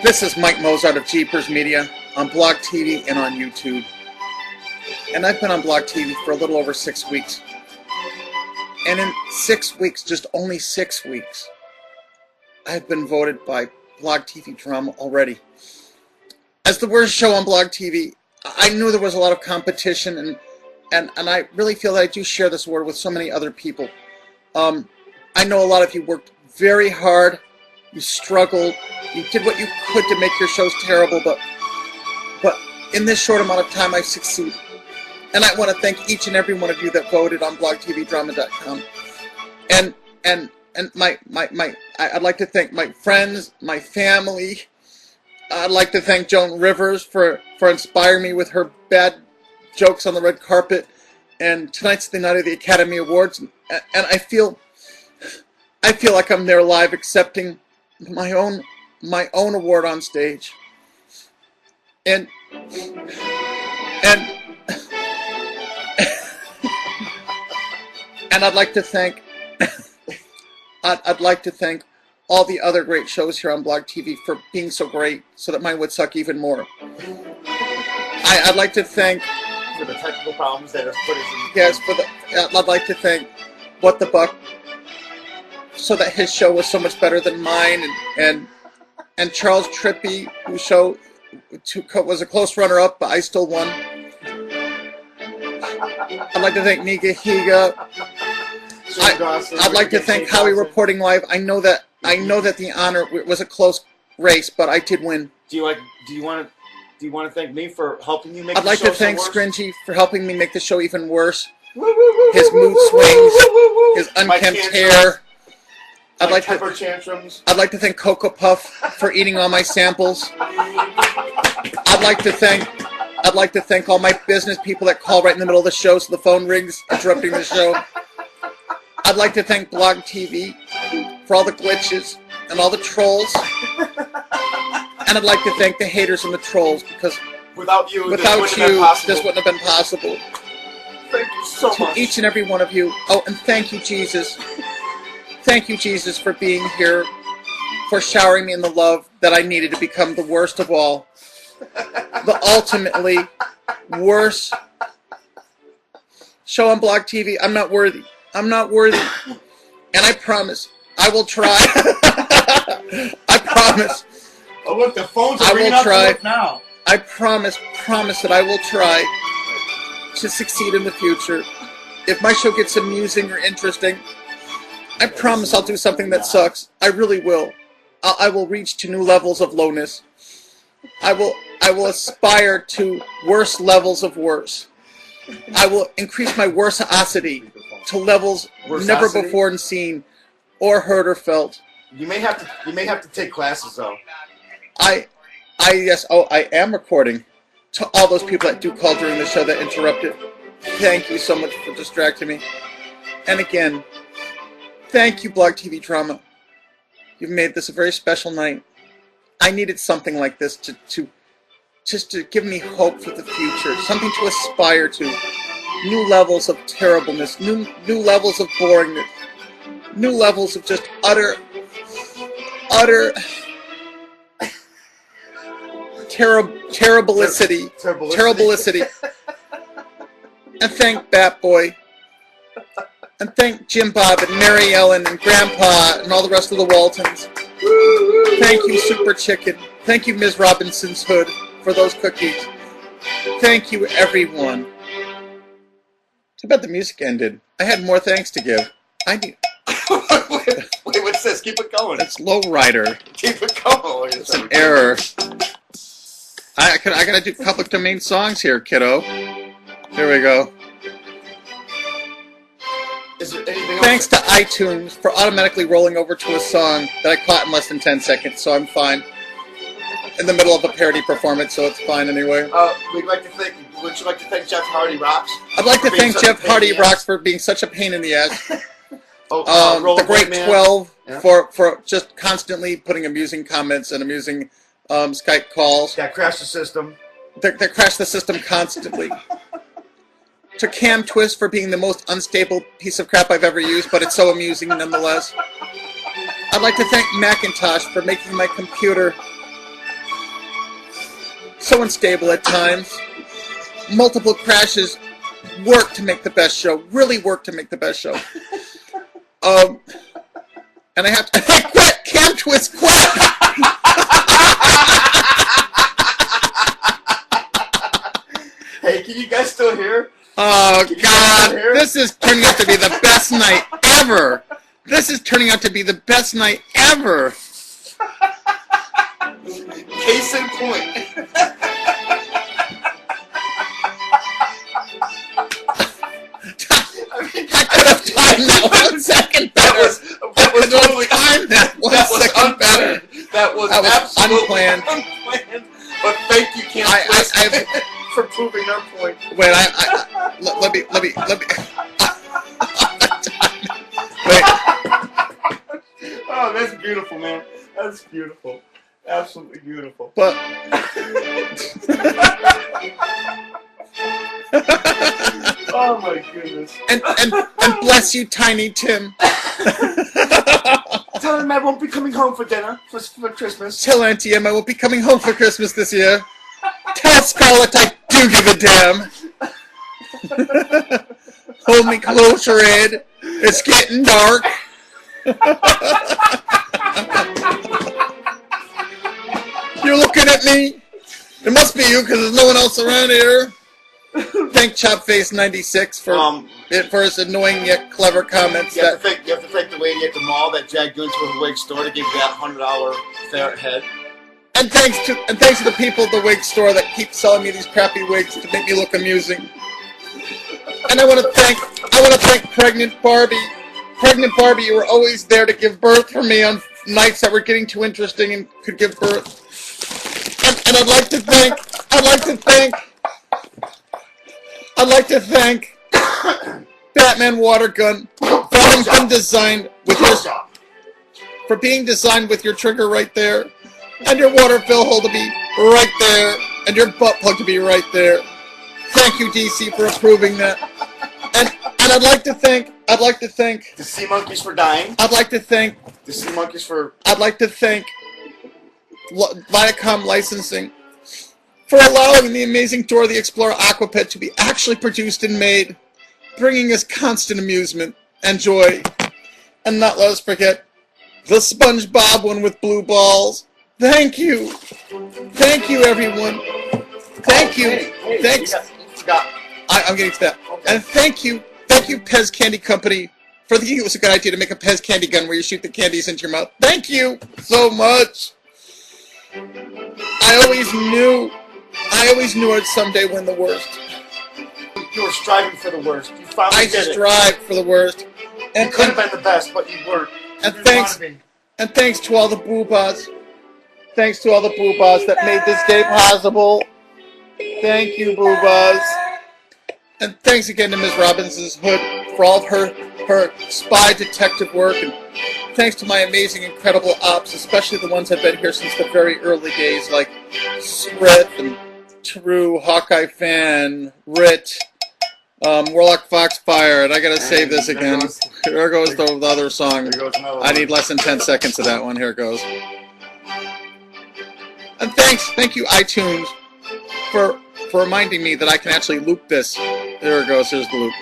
This is Mike Mozart of Jeepers Media on BlogTV and on YouTube. And I've been on BlogTV for a little over 6 weeks. And in 6 weeks, just only 6 weeks, I've been voted by BlogTV Drama already as the worst show on BlogTV. I knew there was a lot of competition, and I really feel that I do share this award with so many other people. I know a lot of you worked very hard, you struggled, you did what you could to make your shows terrible, but in this short amount of time I've succeeded. And I want to thank each and every one of you that voted on BlogTVDrama.com. And I'd like to thank my friends, my family. I'd like to thank Joan Rivers for inspiring me with her bad jokes on the red carpet. And tonight's the night of the Academy Awards, and I feel like I'm there live accepting my own award on stage. And I'd like to thank all the other great shows here on BlogTV for being so great, so that mine would suck even more. I'd like to thank for the technical problems that have put us in. Yes, I'd like to thank What the Buck, so that his show was so much better than mine, and Charles Trippy, whose show was a close runner-up, but I still won. I'd like to thank Niga Higa. I'd like to thank Howie Reporting Live. I know that the honor was a close race, but I did win. Do you want to thank me for helping you make the show? I'd like to thank Scringy for helping me make the show even worse. His mood swings, his unkempt hair. I'd like to thank Cocoa Puff for eating all my samples. I'd like to thank all my business people that call right in the middle of the show so the phone rings, interrupting the show. I'd like to thank BlogTV for all the glitches and all the trolls. And I'd like to thank the haters and the trolls, because without you, this wouldn't have been possible. Thank you so much. To each and every one of you. Oh, and thank you, Jesus. Thank you, Jesus, for being here, for showering me in the love that I needed to become the worst of all. The ultimately worst show on BlogTV. I'm not worthy. I'm not worthy. And I promise, I will try. I promise. Oh, look, the phones are ringing up now. I promise that I will try to succeed in the future. If my show gets amusing or interesting, I promise I'll do something that sucks. I really will. I will reach to new levels of lowness. I will aspire to worse levels of worse. I will increase my worseosity to levels never before seen, or heard, or felt. You may have to take classes though. Yes. Oh, I am recording. To all those people that do call during the show that interrupted, thank you so much for distracting me. And again, thank you, BlogTV Drama. You've made this a very special night. I needed something like this just to give me hope for the future, something to aspire to. New levels of terribleness, new levels of boringness, new levels of just utter terriblicity. And thank Bat Boy. And thank Jim Bob and Mary Ellen and Grandpa and all the rest of the Waltons. Thank you, Super Chicken. Thank you, Ms. Robinson's Hood, for those cookies. Thank you, everyone. Too bad the music ended. I had more thanks to give. Wait, what's this? Keep it going. It's Lowrider. Keep it going. It's an error. I gotta do public domain songs here, kiddo. Here we go. Is there anything else? Thanks to iTunes for automatically rolling over to a song that I caught in less than 10 seconds, so I'm fine. In the middle of a parody performance, so it's fine anyway. Would you like to thank Jeff Hardy Rocks? I'd like to thank Jeff Hardy Rocks for being such a pain in the ass. The Great 12 for just constantly putting amusing comments and amusing Skype calls. That crashed the system. That crashed the system constantly. To Cam Twist for being the most unstable piece of crap I've ever used, but it's so amusing nonetheless. I'd like to thank Macintosh for making my computer so unstable at times. Multiple crashes work to make the best show. Really work to make the best show. And I have to quit. Cam Twist quit. Hey, can you guys still hear? Oh, God. This is turning out to be the best night ever. This is turning out to be the best night ever. Case in point. I could have timed that 1 second better. That was totally timed that 1 second better. That was absolutely unplanned. But thank you, Cam Twist, for proving our point. Wait, let me. Wait. Oh, that's beautiful, man. That's beautiful. Absolutely beautiful. But. Oh my goodness. And bless you, Tiny Tim. Tell him I won't be coming home for dinner for Christmas. Tell Auntie Em I won't be coming home for Christmas this year. Tell Scarlett I do give a damn. Hold me closer, Ed. It's getting dark. You're looking at me? It must be you because there's no one else around here. Thank Chopface96 for his annoying yet clever comments. You have to thank the lady at the mall that dragged you into a wig store to give you that $100 ferret head. And thanks to the people at the wig store that keep selling me these crappy wigs to make me look amusing. And I want to thank Pregnant Barbie. Pregnant Barbie, you were always there to give birth for me on nights that were getting too interesting and could give birth. And I'd like to thank Batman Watergun for being designed with your trigger right there, and your water fill hole to be right there, and your butt plug to be right there. Thank you, DC, for approving that. And I'd like to thank The Sea Monkeys for dying. I'd like to thank Viacom Licensing for allowing the amazing Dora the Explorer Aquapet to be actually produced and made, bringing us constant amusement and joy. And not let us forget the SpongeBob one with blue balls. Thank you. Thank you, everyone. Thank you. Thanks. I'm getting to that. Okay. And thank you, Pez Candy Company, for thinking it was a good idea to make a Pez candy gun where you shoot the candies into your mouth. Thank you so much. I always knew I'd someday win the worst. You were striving for the worst. You finally did it. I strived for the worst. And you could have been the best, but you weren't. And thanks to all the boobas. Thanks to all the boobas that made this day possible. Thank you, boobas. And thanks again to Ms. Robinson's Hood for all of her spy detective work. And thanks to my amazing, incredible ops, especially the ones that have been here since the very early days, like Sprith and True, Hawkeye Fan, Rit, Warlock Foxfire, and I gotta save this again. Here goes the other song. I need less than 10 seconds of that one. Here it goes. And thank you, iTunes, for reminding me that I can actually loop this. There it goes. Here's the loop.